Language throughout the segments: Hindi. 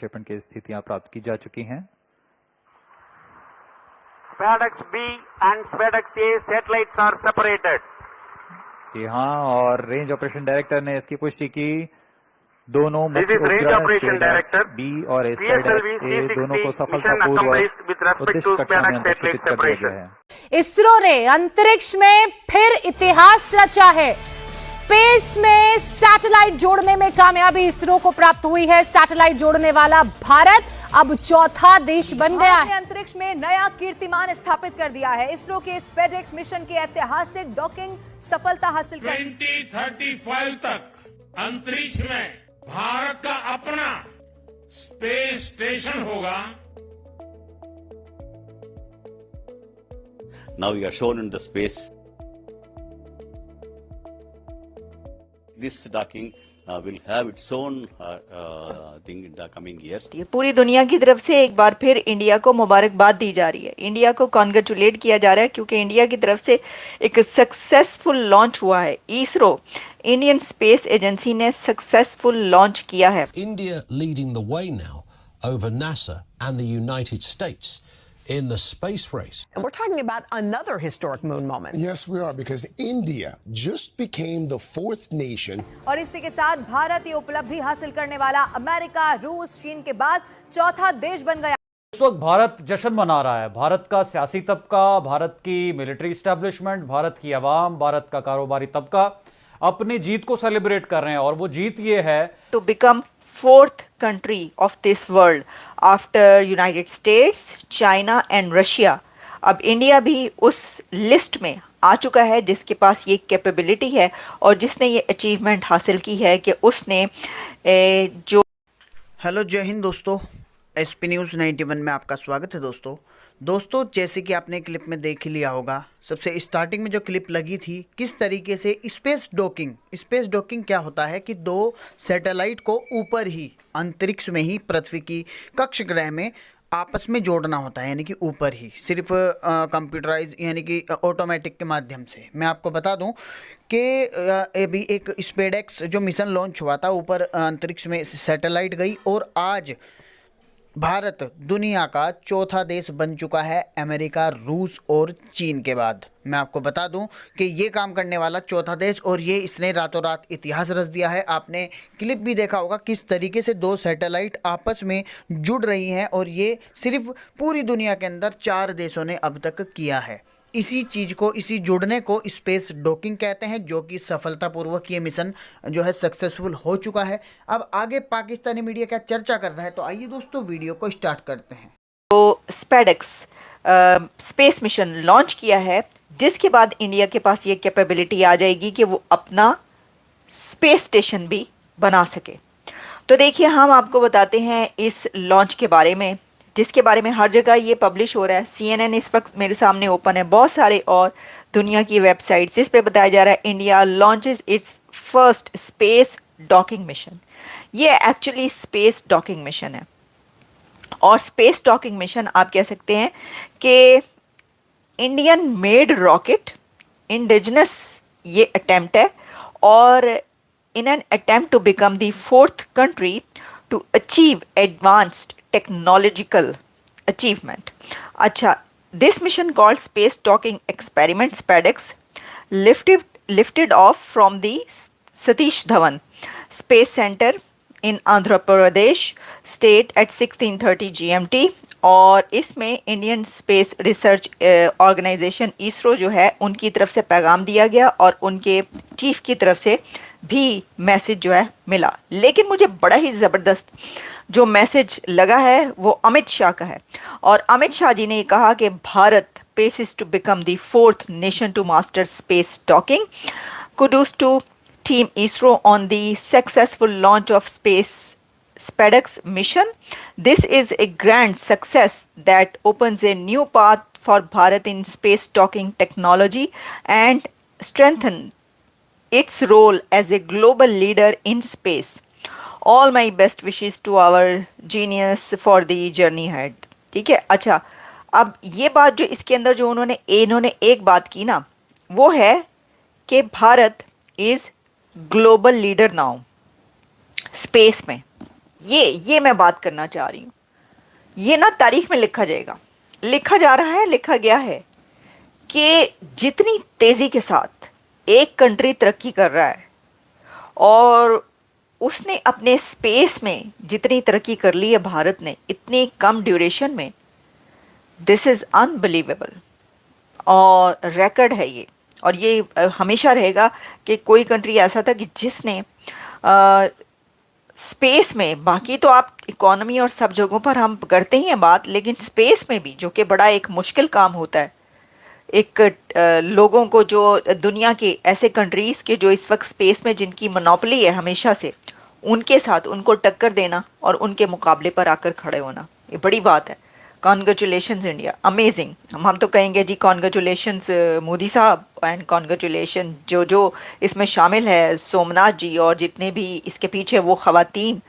प्रक्षेपण की स्थितियां प्राप्त की जा चुकी हैं। SpaceX B and SpaceX A satellites are separated. जी हाँ, और रेंज ऑपरेशन डायरेक्टर ने इसकी पुष्टि की। दोनों This मुख्य is Range उपग्रह Operation SpaceX Director. B और PSLV SpaceX A दोनों को C-60 mission सफलतापूर्वक accomplished with respect उद्देश्य to कक्षा में SpaceX अंतर्क्षेपित satellite कर दिया गया separation. है। इसरो ने अंतरिक्ष में फिर इतिहास रचा है। स्पेस में सैटेलाइट जोड़ने में कामयाबी इसरो को प्राप्त हुई है। सैटेलाइट जोड़ने वाला भारत अब चौथा देश बन गया भारत ने है। अंतरिक्ष में नया कीर्तिमान स्थापित कर दिया है। इसरो के स्पेसएक्स मिशन की ऐतिहासिक डॉकिंग सफलता हासिल कर 2035 तक अंतरिक्ष में भारत का अपना स्पेस स्टेशन होगा। Now we are shown in the space. This docking will have its own thing in the coming years. पूरी दुनिया की तरफ से एक बार फिर इंडिया को मुबारकबाद दी जा रही है। इंडिया को कॉन्ग्रेचुलेट किया जा रहा है क्योंकि इंडिया की तरफ से एक सक्सेसफुल लॉन्च हुआ है। इसरो इंडियन स्पेस एजेंसी ने सक्सेसफुल लॉन्च किया है। India leading the way now over NASA and the United States in the space race. And we're talking about another historic moon moment. Yes, we are, because India just became the fourth nation. और इसी के साथ भारत ये उपलब्धि हासिल करने वाला अमेरिका, रूस, चीन के बाद चौथा देश बन गया। इस वक्त भारत जश्न मना रहा है। भारत का सियासी तबका, भारत की मिलिट्री इस्टेब्लिशमेंट, भारत की आवाम, भारत का कारोबारी तबका अपनी जीत को सेलिब्रेट कर रहे हैं और वो जीत ये है to become fourth country of this world after United States, China and Russia. अब इंडिया भी उस लिस्ट में आ चुका है जिसके पास ये कैपेबिलिटी है और जिसने ये अचीवमेंट हासिल की है कि उसने जो हेलो जय हिंद दोस्तों, एसपी न्यूज़ 91 में आपका स्वागत है। दोस्तों जैसे कि आपने क्लिप में देख ही लिया होगा, सबसे स्टार्टिंग में जो क्लिप लगी थी किस तरीके से स्पेस डॉकिंग क्या होता है कि दो सैटेलाइट को ऊपर ही अंतरिक्ष में ही पृथ्वी की कक्ष ग्रह में आपस में जोड़ना होता है, यानी कि ऊपर ही सिर्फ कंप्यूटराइज यानी कि ऑटोमेटिक के माध्यम से। मैं आपको बता दूं कि अभी एक स्पेसएक्स जो मिशन लॉन्च हुआ था, ऊपर अंतरिक्ष में सैटेलाइट गई और आज भारत दुनिया का चौथा देश बन चुका है अमेरिका, रूस और चीन के बाद। मैं आपको बता दूं कि ये काम करने वाला चौथा देश, और ये इसने रातों रात इतिहास रच दिया है। आपने क्लिप भी देखा होगा किस तरीके से दो सैटेलाइट आपस में जुड़ रही हैं और ये सिर्फ पूरी दुनिया के अंदर 4 देशों ने अब तक किया है। इसी चीज़ को, इसी जुड़ने को स्पेस डॉकिंग कहते हैं, जो कि सफलतापूर्वक ये मिशन जो है सक्सेसफुल हो चुका है। अब आगे पाकिस्तानी मीडिया क्या चर्चा कर रहा है, तो आइए दोस्तों वीडियो को स्टार्ट करते हैं। तो स्पेसएक्स स्पेस मिशन लॉन्च किया है जिसके बाद इंडिया के पास ये कैपेबिलिटी आ जाएगी कि वो अपना स्पेस स्टेशन भी बना सके। तो देखिए, हम आपको बताते हैं इस लॉन्च के बारे में, जिसके बारे में हर जगह ये पब्लिश हो रहा है। CNN इस वक्त मेरे सामने ओपन है, बहुत सारे और दुनिया की वेबसाइट्स जिस पे बताया जा रहा है India launches it's first space docking mission. ये एक्चुअली स्पेस डॉकिंग मिशन है और स्पेस डॉकिंग मिशन आप कह सकते हैं कि इंडियन मेड रॉकेट इंडिजिनस ये अटेम्प्ट है, और in an attempt to become the 4th country to achieve advanced technological achievement. अच्छा, this mission called Space Docking Experiment SpaceX lifted off from the Satish Dhawan Space Center in Andhra Pradesh state at 16:30 GMT, और इसमें Indian Space Research Organisation ISRO जो है उनकी तरफ से पैगाम दिया गया और उनके चीफ की तरफ से भी मैसेज जो है मिला। लेकिन मुझे बड़ा ही ज़बरदस्त जो मैसेज लगा है वो अमित शाह का है, और अमित शाह जी ने कहा कि Bharat paces to become the 4th nation to master space docking. Kudos to team ISRO on the successful launch of SpaceX mission. This is a grand success that opens a new path for Bharat in space docking technology and strengthen its role as a global leader in space. All my best wishes to our genius for the journey ahead. ठीक है। अच्छा, अब ये बात जो इसके अंदर जो इन्होंने एक बात की ना, वो है कि Bharat is global leader now space में। ये मैं बात करना चाह रही हूं। ये ना तारीख में लिखा जाएगा, लिखा जा रहा है, लिखा गया है कि जितनी तेजी के साथ एक कंट्री तरक्की कर रहा है और उसने अपने स्पेस में जितनी तरक्की कर ली है भारत ने इतनी कम ड्यूरेशन में, दिस इज अनबिलीवेबल और रिकॉर्ड है ये। और ये हमेशा रहेगा कि कोई कंट्री ऐसा था कि जिसने स्पेस में, बाकी तो आप इकोनॉमी और सब जगहों पर हम करते ही हैं बात, लेकिन स्पेस में भी, जो कि बड़ा एक मुश्किल काम होता है, एक लोगों को, जो दुनिया के ऐसे कंट्रीज़ के जो इस वक्त स्पेस में जिनकी मोनोपोली है हमेशा से, उनके साथ उनको टक्कर देना और उनके मुकाबले पर आकर खड़े होना, ये बड़ी बात है। Congratulations India, amazing. हम तो कहेंगे जी कॉन्ग्रेचुलेशंस मोदी साहब, एंड कॉन्ग्रेचुलेशन जो इसमें शामिल है, सोमनाथ जी और जितने भी इसके पीछे वो ख़वातीन,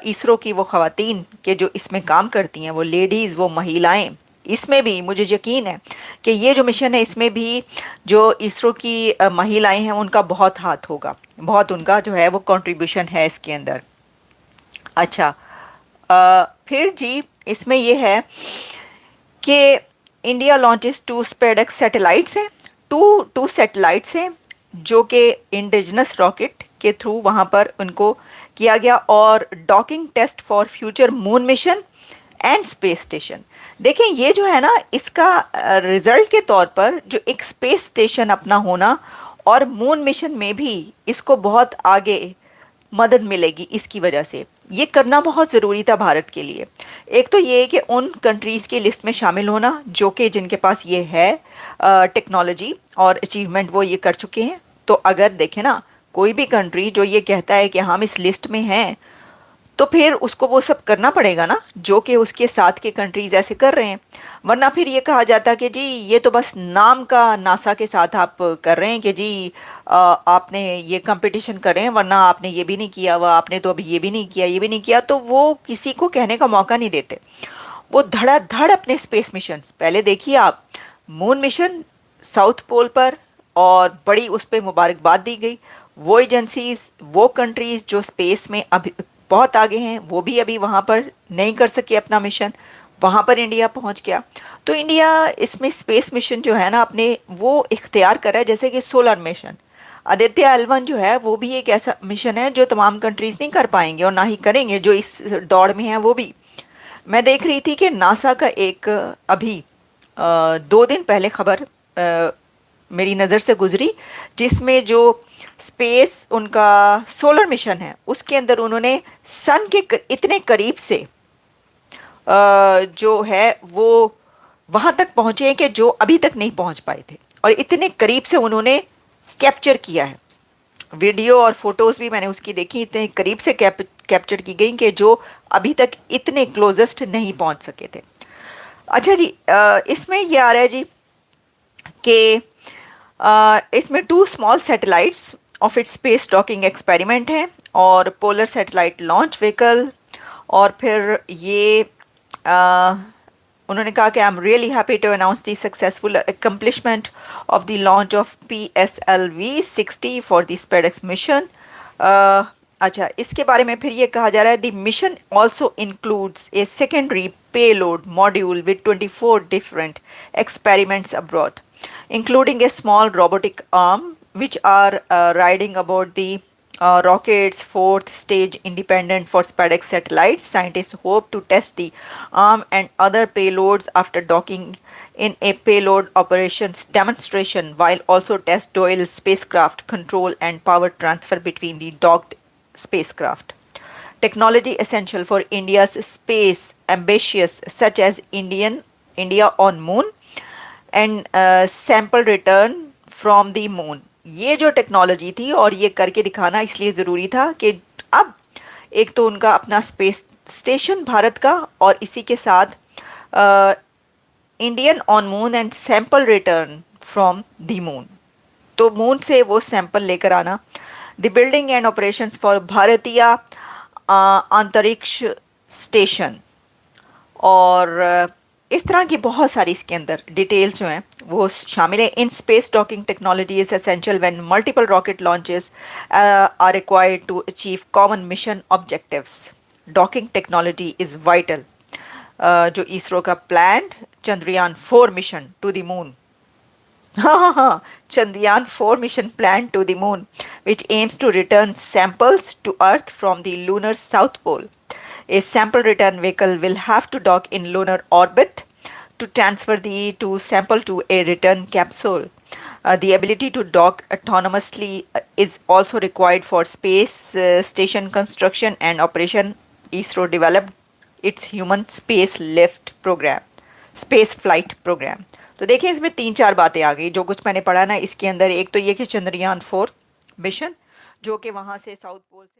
इसरो की वो ख़वातीन के जो इसमें काम करती हैं, वो लेडीज़, वो महिलाएं, इसमें भी मुझे यकीन है कि ये जो मिशन है इसमें भी जो इसरो की महिलाएं हैं उनका बहुत हाथ होगा, बहुत उनका जो है वो कंट्रीब्यूशन है इसके अंदर। अच्छा, फिर जी इसमें ये है कि इंडिया लॉन्चेस 2 स्पेसएक्स सैटेलाइट्स हैं, टू सैटेलाइट्स हैं जो कि इंडिजिनस रॉकेट के थ्रू वहाँ पर उनको किया गया, और docking test for future moon mission and space station. देखें ये जो है ना, इसका रिजल्ट के तौर पर जो एक स्पेस स्टेशन अपना होना और मून मिशन में भी इसको बहुत आगे मदद मिलेगी, इसकी वजह से ये करना बहुत ज़रूरी था भारत के लिए। एक तो ये कि उन कंट्रीज़ की लिस्ट में शामिल होना जो कि जिनके पास ये है टेक्नोलॉजी और अचीवमेंट, वो ये कर चुके हैं। तो अगर देखें ना, कोई भी कंट्री जो ये कहता है कि हम इस लिस्ट में हैं, तो फिर उसको वो सब करना पड़ेगा ना जो कि उसके साथ के कंट्रीज़ ऐसे कर रहे हैं। वरना फिर ये कहा जाता कि जी ये तो बस नाम का नासा के साथ आप कर रहे हैं कि जी आपने ये कंपटीशन कर रहे हैं, वरना आपने ये भी नहीं किया, वह आपने तो अभी ये भी नहीं किया, ये भी नहीं किया, तो वो किसी को कहने का मौका नहीं देते। वो धड़ाधड़ अपने स्पेस मिशन, पहले देखिए आप, मून मिशन साउथ पोल पर, और बड़ी उस पर मुबारकबाद दी गई। वो एजेंसीज, वो कंट्रीज़ जो स्पेस में अभी बहुत आगे हैं, वो भी अभी वहाँ पर नहीं कर सके अपना मिशन, वहाँ पर इंडिया पहुँच गया। तो इंडिया इसमें स्पेस मिशन जो है ना अपने वो इख्तियार कर रहा है, जैसे कि सोलर मिशन। आदित्य L1 जो है वो भी एक ऐसा मिशन है जो तमाम कंट्रीज़ नहीं कर पाएंगे और ना ही करेंगे जो इस दौड़ में है। वो भी मैं देख रही थी कि नासा का एक अभी 2 दिन पहले खबर मेरी नज़र से गुजरी, जिसमें जो स्पेस उनका सोलर मिशन है उसके अंदर उन्होंने सन के इतने करीब से जो है वो वहाँ तक पहुँचे हैं कि जो अभी तक नहीं पहुँच पाए थे, और इतने करीब से उन्होंने कैप्चर किया है। वीडियो और फोटोज़ भी मैंने उसकी देखी, इतने करीब से कैप्चर की गई कि जो अभी तक इतने क्लोजेस्ट नहीं पहुँच सके थे। अच्छा जी, इसमें ये आ रहा है जी कि इसमें 2 small satellites of its space docking experiment है और पोलर सैटेलाइट लॉन्च व्हीकल। और फिर ये उन्होंने कहा कि I am really happy to announce the successful accomplishment of the launch of PSLV-60 for the SpaceX mission. अच्छा, इसके बारे में फिर ये कहा जा रहा है, the mission also includes a secondary payload module with 24 different experiments abroad, including a small robotic arm, which are riding aboard the rocket's 4th stage independent for SpaceX satellites. Scientists hope to test the arm and other payloads after docking in a payload operations demonstration, while also test dual spacecraft control and power transfer between the docked spacecraft. Technology essential for India's space ambitions such as India on moon and sample return from the moon. ये जो टेक्नोलॉजी थी और ये करके दिखाना इसलिए ज़रूरी था कि अब एक तो उनका अपना स्पेस स्टेशन भारत का, और इसी के साथ Indian on moon and sample return from the moon, तो मून से वो सैंपल लेकर आना। The building and operations for भारतीय अंतरिक्ष स्टेशन, और इस तरह की बहुत सारी इसके अंदर डिटेल्स जो हैं वो शामिल है। In space docking technology is essential when multiple rocket launches are required to achieve common mission objectives. Docking technology is vital. जो इसरो का planned Chandrayaan 4 mission to the moon, Chandrayaan 4 mission planned to the moon, which aims to return samples to Earth from the lunar south pole. A sample return vehicle will have to dock in lunar orbit to transfer the sample to a return capsule. The ability to dock autonomously is also required for space station construction and operation. ISRO developed its human space flight program. तो देखिए इसमें 3-4 बातें आ गई। जो कुछ मैंने पढ़ा ना, इसके अंदर एक तो ये कि चंद्रयान 4 मिशन जो कि वहां से साउथ पोल से